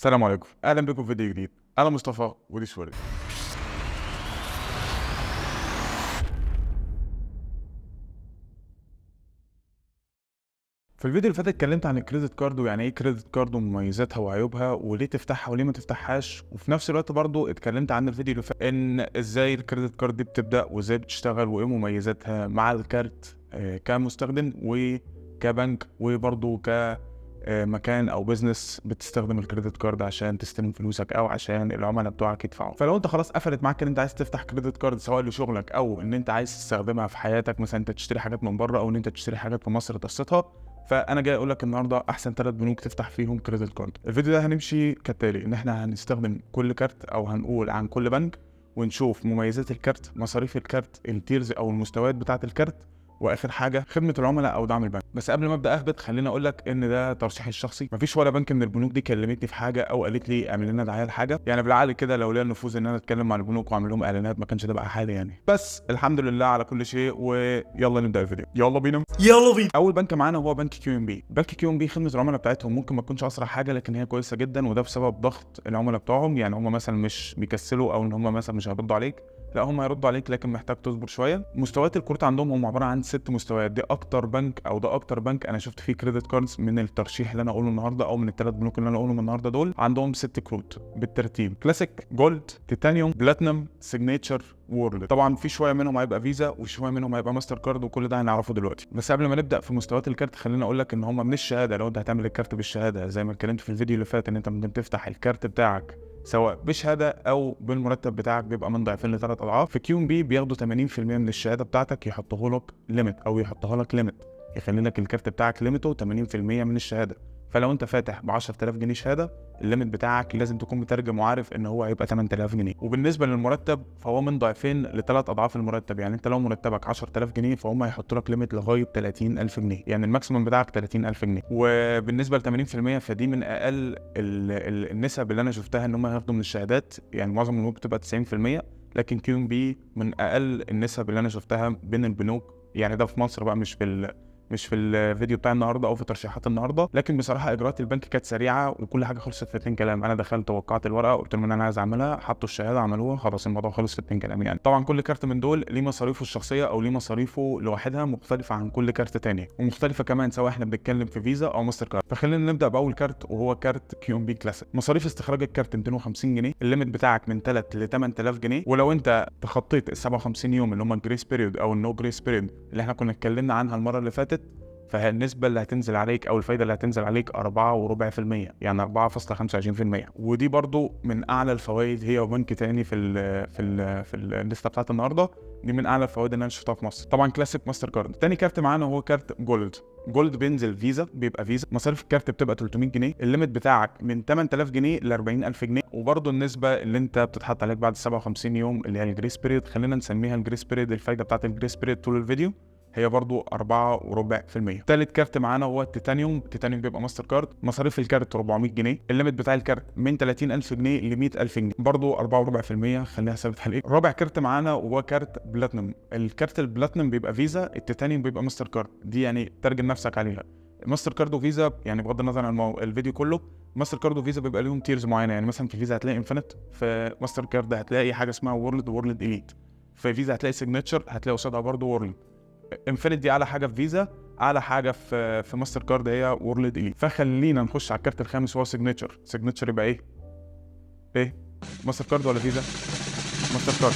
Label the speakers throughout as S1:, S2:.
S1: السلام عليكم، اهلا بكم في فيديو جديد. انا مصطفى ودي سوري. في الفيديو اللي فات اتكلمت عن الكريدت كارد ويعني ايه كريدت كارد ومميزاتها وعيوبها وليه تفتحها وليه ما تفتحهاش، وفي نفس الوقت برضو اتكلمت عن الفيديو اللي فات ان ازاي الكريدت كارد دي بتبدا وازاي بتشتغل وايه مميزاتها مع الكارت كمستخدم وكبنك وبرضو مكان او بزنس بتستخدم الكريدت كارد عشان تستلم فلوسك او عشان العملاء بتوعك يدفعوا. فلو انت خلاص قفلت معاك ان انت عايز تفتح كريدت كارد سواء لشغلك او ان انت عايز تستخدمها في حياتك، مثلا انت تشتري حاجات من بره او ان انت تشتري حاجات في مصر تقسطها، فانا جاي اقول لك النهارده احسن 3 بنوك تفتح فيهم كريدت كارد. الفيديو ده هنمشي كالتالي ان احنا هنستخدم كل كارت او هنقول عن كل بنك ونشوف مميزات الكارت، مصاريف الكارت، التيرز او المستويات بتاعه الكارت، واخر حاجه خدمه العملاء او دعم البنك. بس قبل ما ابدا اهبط خليني اقول لك ان ده ترشيحي الشخصي، مفيش ولا بنك من البنوك دي كلمتني في حاجه او قالت لي اعمل لنا دعايه لحاجه، يعني بالعقل كده لو ليا النفوذ ان انا اتكلم مع البنوك واعمل لهم اعلانات ما كانش ده بقى حالي يعني. بس الحمد لله على كل شيء، ويلا نبدا الفيديو. يلا بينا. اول بنك معانا هو بنك كيو ام بي. بنك كيو ام بي خدمه العملاء بتاعتهم ممكن ما تكونش اسرع حاجه لكن هي كويسه جدا، وده بسبب ضغط العملاء بتوعهم. يعني هم مثلا مش بيكسلوا او ان هم مثلا مش هيردوا عليك، لا هم هيردوا عليك لكن محتاج تصبر شويه. مستويات الكروت عندهم هم عباره عن 6 مستويات. دي اكتر بنك او ده اكتر بنك انا شفت فيه كريدت كاردز من الترشيح اللي انا اقوله النهارده او من ال3 بنوك اللي انا اقولهم النهارده. دول عندهم 6 كروت بالترتيب: كلاسيك، جولد، تيتانيوم، بلاتينم، سيجنتشر، وورلد. طبعا في شويه منهم هيبقى فيزا وشويه منهم هيبقى ماستر كارد وكل ده هنعرفه دلوقتي. بس قبل ما نبدا في مستويات الكارت خليني اقول لك ان هم من الشهاده. لو انت هتعمل الكارت بالشهاده زي ما اتكلمت في الفيديو اللي فات ان انت ممكن تفتح الكارت بتاعك سواء بشهاده او بالمرتب بتاعك بيبقى من ضعفين ل3 اضعاف. في كيو ام بي بياخدوا 80% من الشهاده بتاعتك يحطوه لك ليميت او يحطها لك ليميت، يخلي لك الكارت بتاعك ليميته 80% من الشهاده. فلو انت فاتح ب 10000 جنيه شهاده الليميت بتاعك لازم تكون مترجم وعارف ان هو هيبقى 8000 جنيه. وبالنسبه للمرتب فهو من ضعفين ل3 اضعاف المرتب. يعني انت لو مرتبك 10000 جنيه فهم هيحطوا لك ليميت لغايه 30000 جنيه، يعني الماكسيمم بتاعك 30000 جنيه. وبالنسبه ل 80% فدي من اقل النسب اللي انا شفتها ان هم هياخدوا من الشهادات. يعني معظم البنوك بتبقى 90%، لكن كيو ام بي من اقل النسب اللي انا شفتها بين البنوك. يعني ده في مصر بقى، مش في الفيديو بتاع النهارده او في ترشيحات النهارده. لكن بصراحه اجراءات البنك كانت سريعه وكل حاجه خلصت في 2 كلام. انا دخلت وقعت الورقه قلت لهم ان انا عايز اعملها، حطوا الشهاده عملوها، خلاص الموضوع خلص في 2 كلام. يعني طبعا كل كارت من دول ليه مصاريفه الشخصيه او ليه مصاريفه لوحدها مختلفه عن كل كارت تاني، ومختلفه كمان سواء احنا بنتكلم في فيزا او ماستر كارد. فخلينا نبدا باول كارت وهو كارت كيو ام بي كلاسيك. مصاريف استخراج الكارت 250 جنيه، الليميت بتاعك من 3 ل 8000 جنيه. ولو انت تخطيت ال 57 يوم اللي هم الجريس بيريود او النو جريس بيريود اللي احنا كنا اتكلمنا عنها المره اللي فاتت، فالنسبة اللي هتنزل عليك أو الفايدة اللي هتنزل عليك 4.25%، يعني 4.25%. ودي برضو من أعلى الفوائد، هي وبنك تاني في الليستة بتاعت النهاردة. دي من أعلى الفوائد اللي أنا شفتها في مصر. طبعا كلاسيك، ماستر كارد. تاني كارت معانا هو كارت جولد. جولد بينزل فيزا، بيبقى فيزا. مصاريف الكارت بتبقى 300 جنيه، الليميت بتاعك من 8000 جنيه ل 40000 جنيه. وبرضه النسبة اللي انت بتتحط عليك بعد 57 يوم اللي هي الجريس بيريد، خلينا نسميها الجريس بيريد. الفايدة بتاعت الجريس بيريد طول الفيديو هي برضو 4.25%. تالت كارت معانا هو التيتانيوم. التيتانيوم بيبقى ماستر كارد. مصاريف الكارت 400 جنيه، الليميت بتاع الكارت من 30000 جنيه ل 100000 جنيه، برضو 4.25%. خليها ثابت عليك. رابع كارت معانا هو كارت بلاتينم. الكارت البلاتينم بيبقى فيزا، التيتانيوم بيبقى ماستر كارد. دي يعني ترجم نفسك عليها. ماستر كارد وفيزا يعني بغض النظر عن الفيديو كله، ماستر كارد وفيزا بيبقى لهم تيرز معينه. يعني مثلا في فيزا هتلاقي انفينيت، في ماستر كارد هتلاقي حاجه اسمها وورلد اليت، في فيزا هتلاقي سيجنتشر هتلاقي قصادها برضو وورلد. انفينيت دي اعلى حاجه في فيزا، اعلى حاجه في ماستر كارد هي وورلد اليت. فخلينا نخش على الكارت الخامس وهو سيجنتشر. سيجنتشر يبقى ايه ماستر كارد ولا فيزا؟ ماستر كارد.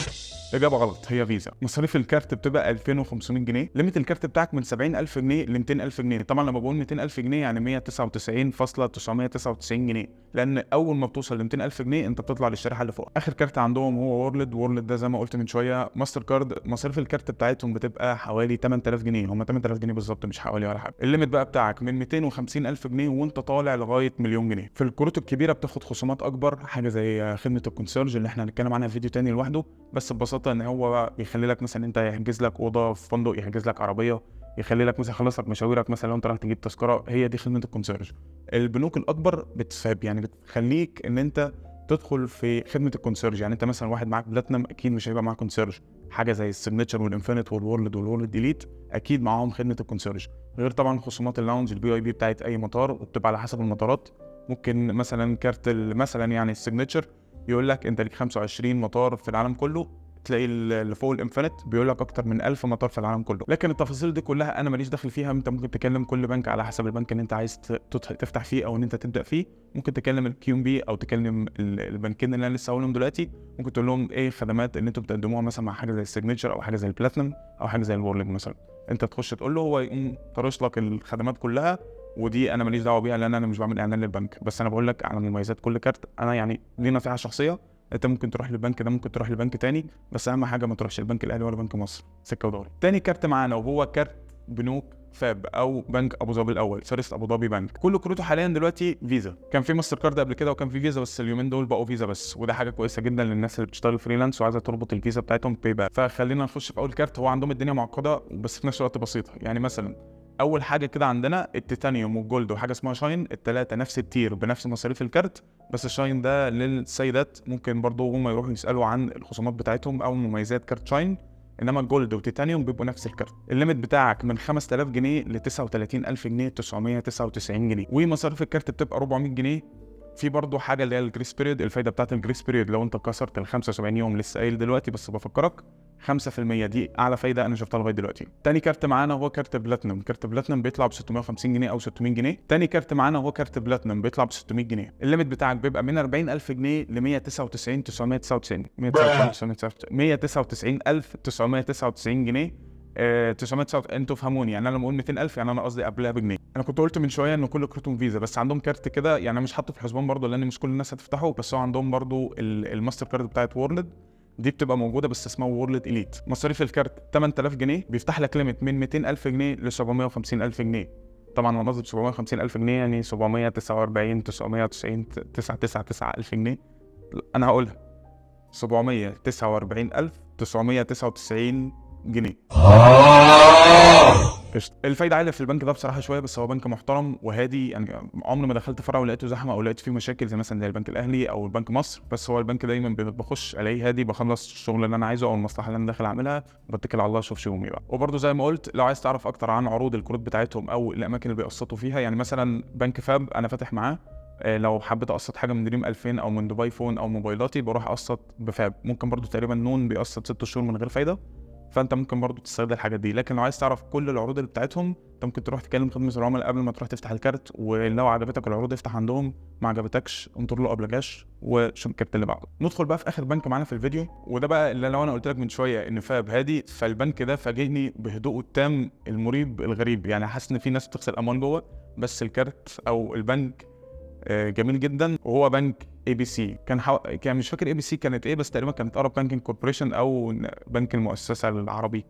S1: إجابة غلط، هي فيزا. مصاريف الكارت بتبقى 2500 جنيه، ليميت الكارت بتاعك من 70000 جنيه ل 200000 جنيه. طبعا لما بقول 200000 جنيه يعني 199.999 جنيه، لأن أول ما بتوصل ل 200000 جنيه أنت بتطلع للشريحة اللي فوق. آخر كارت عندهم هو وورلد ده زي ما قلت من شوية ماستر كارد. مصاريف الكارت بتاعتهم بتبقى حوالي 8000 جنيه، هم 8000 جنيه بالظبط مش حوالي ولا حاجة. الليميت بقى بتاعك من 250000 جنيه وأنت طالع لغاية مليون جنيه. في الكروت الكبيرة بتاخد خصومات أكبر، حاجة زي خدمة الكونسيرج اللي احنا هنتكلم عنها في فيديو تاني لوحده. بس ببساطه ان هو بيخلي لك مثلا انت يحجز لك اوضه في فندق، يحجز لك عربيه، يخلي لك مثلا يخلص لك مشاويرك. مثلا لو انت رايح تجيب تذكره، هي دي خدمه الكونسيرج. البنوك الاكبر بتساب يعني بتخليك ان انت تدخل في خدمه الكونسيرج. يعني انت مثلا واحد معاك بلاتينم اكيد مش هيبقى معاك كونسيرج. حاجه زي السيجنتشر والانفينيت والورلد اليت اكيد معاهم خدمه الكونسيرج، غير طبعا خصومات اللاونج البي اي بي بتاعت اي مطار، وبتبقى على حسب المطارات. ممكن مثلا كارت مثلا يعني السيجنتشر يقول لك انت ليك 25 مطار في العالم كله، تلاقي اللي فوق الانفينيت بيقول لك اكتر من 1000 مطار في العالم كله. لكن التفاصيل دي كلها انا ماليش دخل فيها. انت ممكن تكلم كل بنك على حسب البنك اللي انت عايز تفتح فيه او ان انت تبدا فيه. ممكن تكلم الكيو ام بي او تكلم البنكين اللي انا لسه هقولهم دلوقتي، ممكن تقول لهم ايه الخدمات اللي انتوا بتقدموها مثلا مع حاجه زي السيجنتشر او حاجه زي البلاتنم او حاجه زي الورلد مثلا. انت تخش تقول له، هو يقوم طرش لك الخدمات كلها. ودي انا ماليش دعوه بيها لان انا مش بعمل اعلان للبنك، بس انا بقول لك على مميزات كل كارت. انا يعني ليه نصيحه شخصيه، انت ممكن تروح للبنك ده، ممكن تروح لبنك تاني، بس اهم حاجه ما تروحش البنك الاهلي ولا بنك مصر، سكه ودوري. تاني كارت معانا وهو كارت بنوك فاب او بنك ابو ظبي الاول، فارست ابو ظبي بنك. كل كروته حاليا دلوقتي فيزا. كان في ماستر كارد قبل كده وكان في فيزا، بس اليومين دول بقوا فيزا بس، وده حاجه كويسه جدا للناس اللي بتشتغل فريلانس وعايزه تربط الفيزا بتاعتهم باي بال. فخلينا نخش في اول كارت. هو عندهم الدنيا معقده بس في نفس الوقت بسيطه. يعني مثلا اول حاجه كده عندنا التيتانيوم والجولد وحاجه اسمها شاين، الثلاثه نفس التير بنفس مصاريف الكارت، بس الشاين ده للسيدات، ممكن برضو هم يروحوا يسالوا عن الخصومات بتاعتهم او مميزات كارت شاين. انما الجولد وتيتانيوم بيبقوا نفس الكارت. الليميت بتاعك من 5000 جنيه ل 39000 جنيه 999 جنيه، ومصاريف الكارت بتبقى 400 جنيه. في برضو حاجه اللي هي الجريس بيريد، الفايده بتاعت الجريس بيريد لو انت كسرت ال 75 يوم، لسه قايل دلوقتي بس بفكرك، 5%، دي اعلى فايده انا شفتها لغايه دلوقتي. تاني كارت معانا هو كارت بلاتنم. كارت بلاتنم بيطلع ب 650 جنيه او 600 جنيه. تاني كارت معانا هو كارت بلاتنم بيطلع ب 600 جنيه. الليميت بتاعك بيبقى من 40000 جنيه ل 199999 جنيه. 999 انتوا فهموني، يعني انا لما اقول 200000 يعني انا قصدي قبلها بجنيه. انا كنت قلت من شويه ان كل كروتهم فيزا، بس عندهم كارت كده يعني انا مش حاطه في الحسبان برضه لان مش كل الناس هتفتحه، بس هو عندهم برضه الماستر كارد بتاعت وورلد، دي بتبقى موجوده بس اسمها وورلد اليت. مصاريف الكارت 8000 جنيه، بيفتح لك ليميت من 200000 جنيه ل 750000 جنيه. طبعا انا قصدي 750000 جنيه يعني 749 990 999 الف جنيه. انا هقولها 749999 جنيه. الفايده عاليه في البنك ده بصراحه شويه، بس هو بنك محترم وهادي. يعني عمري ما دخلت فرع ولقيته زحمه او لقيت فيه مشاكل زي مثلا زي البنك الاهلي او البنك مصر. بس هو البنك دايما بخش الاقيه هادي، بخلص الشغل اللي انا عايزه او المصلحه اللي انا داخل اعملها وبتكل على الله اشوف شغلي بقى. وبرده زي ما قلت، لو عايز تعرف اكتر عن عروض الكروت بتاعتهم او الاماكن اللي بيقسطوا فيها، يعني مثلا بنك فاب انا فاتح معاه، لو حبيت اقسط حاجه من دريم 2000 او من دبي فون او موبايلاتي بروح اقسط بفاب. ممكن برده تقريبا نون بيقسط 6 شهور من غير فايده، فانت ممكن برضو تستخدم الحاجات دي. لكن لو عايز تعرف كل العروض اللي بتاعتهم، انت ممكن تروح تكلم خدمه العملاء قبل ما تروح تفتح الكارت، ولو عجبتك العروض افتح عندهم، ما عجبتكش انطر له قبل جاش وشوف الكارت اللي بعده. ندخل بقى في اخر بنك معانا في الفيديو، وده بقى اللي لو انا قلت لك من شويه ان فاب هادي، فالبنك ده فاجئني بهدوءه التام المريب الغريب. يعني حاسس ان في ناس بتغسل اموال جوه، بس الكارت او البنك جميل جدا. وهو بنك اي بي سي. كان مش فاكر اي بي سي كانت ايه، بس تقريبا كانت ارب بانكينج كوربوريشن او بنك المؤسسه العربي.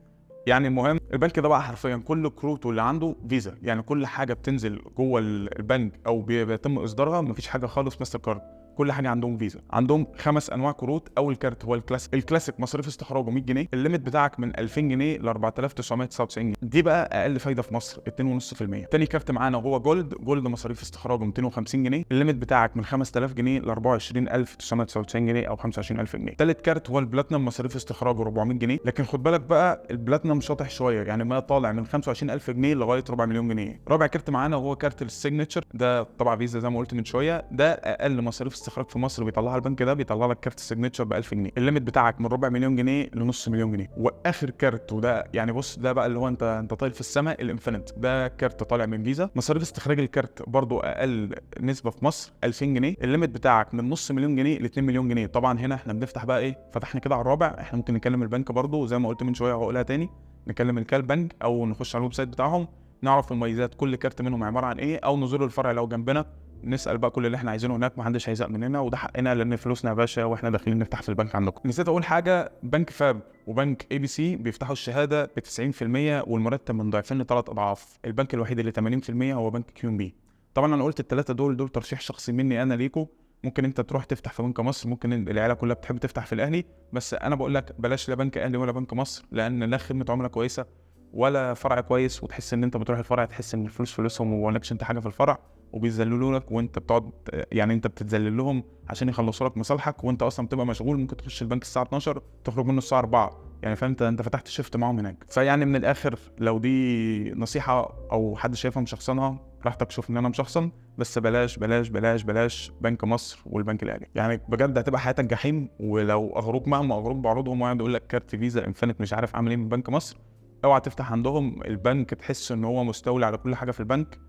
S1: يعني المهم البنك ده بقى حرفيا كل كروته اللي عنده فيزا، يعني كل حاجه بتنزل جوه البنك او بيتم اصدارها مفيش حاجه خالص ماستر كارد، كل حاجه عندهم فيزا. عندهم 5 انواع كروت. اول كارت هو الكلاسيك. الكلاسيك مصاريف استخراجه 100 جنيه، الليميت بتاعك من 2000 جنيه ل 4999 جنيه، دي بقى اقل فايده في مصر 2.5%. تاني كارت معانا هو جولد. جولد مصاريف استخراجه 250 جنيه، الليميت بتاعك من 5000 جنيه ل 24999 جنيه او 25000 جنيه. تالت كارت هو البلاتنم، مصاريف استخراجه 400 جنيه، لكن خد بالك بقى البلاتنم شاطح شويه، يعني ما طالع من 25000 جنيه لغايه 4 مليون جنيه. رابع كارت معانا هو كارت السيجنتشر، ده طبعا فيزا زي ما قلت من شويه، ده اقل مصاريف استخراج في مصر بيطلعها البنك، ده بيطلع لك كارت السيجنتشر ب 1000 جنيه، الليميت بتاعك من 4 مليون جنيه لنص مليون جنيه. واخر كارت وده يعني بص ده بقى اللي هو انت طاير في السماء، الانفينيت، ده كارت طالع من فيزا، مصاريف استخراج الكارت برضو اقل نسبه في مصر 2000 جنيه، الليميت بتاعك من نص مليون جنيه ل 2 مليون جنيه. طبعا هنا احنا بنفتح بقى ايه، فتحنا كده على الرابع، احنا ممكن نكلم البنك برضو زي ما قلت من شويه وهقولها تاني، نكلم البنك او نخش على الويب سايت بتاعهم نعرف مميزات كل كارت منهم عباره عن ايه، او نزور الفرع لو جنبنا نسال بقى كل اللي احنا عايزينه هناك، محدش هيزق مننا، وده حقنا لان فلوسنا يا باشا واحنا داخلين نفتح في البنك عندكم. نسيت اقول حاجه، بنك فاب وبنك اي بي سي بيفتحوا الشهاده ب 90% والمرتب من ضعفين ل3 اضعاف. البنك الوحيد اللي 80% هو بنك كيو ام بي. طبعا انا قلت الثلاثه دول ترشيح شخصي مني انا ليكم. ممكن انت تروح تفتح في بنك مصر، ممكن العيله كلها بتحب تفتح في الاهلي، بس انا بقول لك بلاش لا بنك اهلي ولا بنك مصر، لان لا خدمه عملاء كويسه ولا فرع كويس، وتحس ان انت بتروح الفرع تحس ان الفلوس فلوسهم وما لكش انت حاجه في الفرع، وبيذللوا لك، وانت بتقعد يعني انت بتتذلل لهم عشان يخلصوا لك مصالحك، وانت اصلا بتبقى مشغول، ممكن تخش البنك الساعه 12 تخرج منه الساعه 4 يعني، فانت فتحت شيفت معاهم هناك. فيعني من الاخر لو دي نصيحه او حد شايفها مشخصنها براحتك، شوف ان انا مشخصن، بس بلاش بلاش بلاش بلاش بنك مصر والبنك الاهلي، يعني بجد هتبقى حياتك جحيم. ولو اغروك مهما اغروك بعروضهم وقاعد يقول لك كارت فيزا انفينيت مش عارف عامل ايه من بنك مصر، اوعى تفتح عندهم البنك تحس ان هو مستولي على كل حاجه في البنك.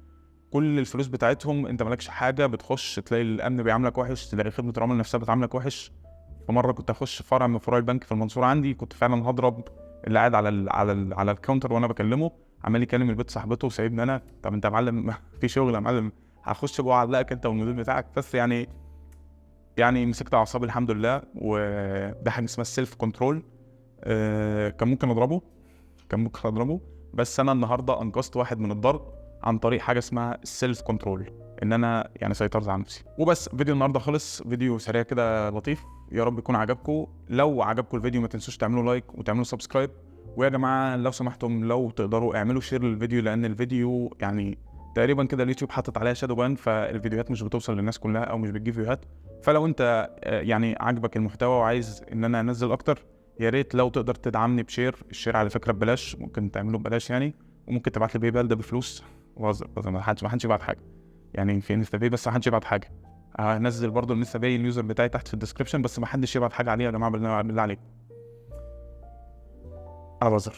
S1: كل الفلوس بتاعتهم انت مالكش حاجه، بتخش تلاقي الامن بيعاملك وحش، تلاقي خدمه العملاء نفسها بتعاملك وحش. فمره كنت اخش فرع من فروع البنك في المنصوره عندي، كنت فعلا هضرب اللي قاعد على الكاونتر وانا بكلمه، عمال يكلم البيت صاحبته وسايبني انا. طب انت يا معلم في شغل يا معلم، هخش جوه اعلقك انت والمدير بتاعك بس. يعني مسكت اعصابي الحمد لله. وده حاجه اسمها السيلف كنترول. كان ممكن اضربه، بس انا النهارده انقذت واحد من الضرب عن طريق حاجه اسمها السيلف كنترول، ان انا يعني سيطرت على نفسي. وبس، فيديو النهارده خلص، فيديو سريع كده لطيف، يا رب يكون عجبكم. لو عجبكم الفيديو ما تنسوش تعملوا لايك وتعملوا سبسكرايب. ويا جماعه لو سمحتم لو تقدروا اعملوا شير للفيديو، لان الفيديو يعني تقريبا كده اليوتيوب حاطط عليها شادو بان، فالفيديوهات مش بتوصل للناس كلها او مش بتجيب فيوهات. فلو انت يعني عجبك المحتوى وعايز ان انا انزل اكتر، يا ريت لو تقدر تدعمني بشير. الشير على فكره ببلاش، ممكن تعمله ببلاش يعني، وممكن تبعت لي باي بال ده بفلوس. بهزر، ما حدش يبعت حاجه يعني في انستا باي، بس ما حدش يبعت حاجه. هنزل برضو الانستا باي اليوزر بتاعي تحت في الديسكربشن، بس ما حدش يبعت حاجه عليه يا جماعه، بالله عليك. انا بهزر.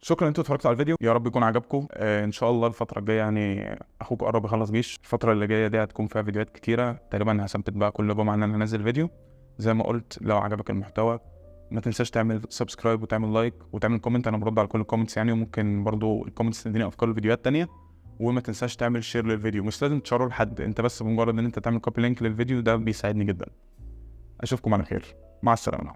S1: شكرا انتوا اتفرجتوا على الفيديو، يا رب يكون عجبكم. ان شاء الله الفتره الجايه يعني اخوك قرب يخلص جيش، الفتره اللي جايه دي هتكون فيها فيديوهات كتيره، تقريبا هثبت بقى كل جمعه ان انا انزل فيديو. زي ما قلت، لو عجبك المحتوى ما تنساش تعمل سبسكرايب وتعمل لايك وتعمل كومنت، انا برد على كل الكومنتس يعني، وممكن برضو الكومنتس تديني افكار لفيديوهات تانية. وما تنساش تعمل شير للفيديو، مش لازم تشيره لحد، انت بس بمجرد ان انت تعمل كوبي لينك للفيديو ده بيساعدني جدا. اشوفكم على خير، مع السلامه.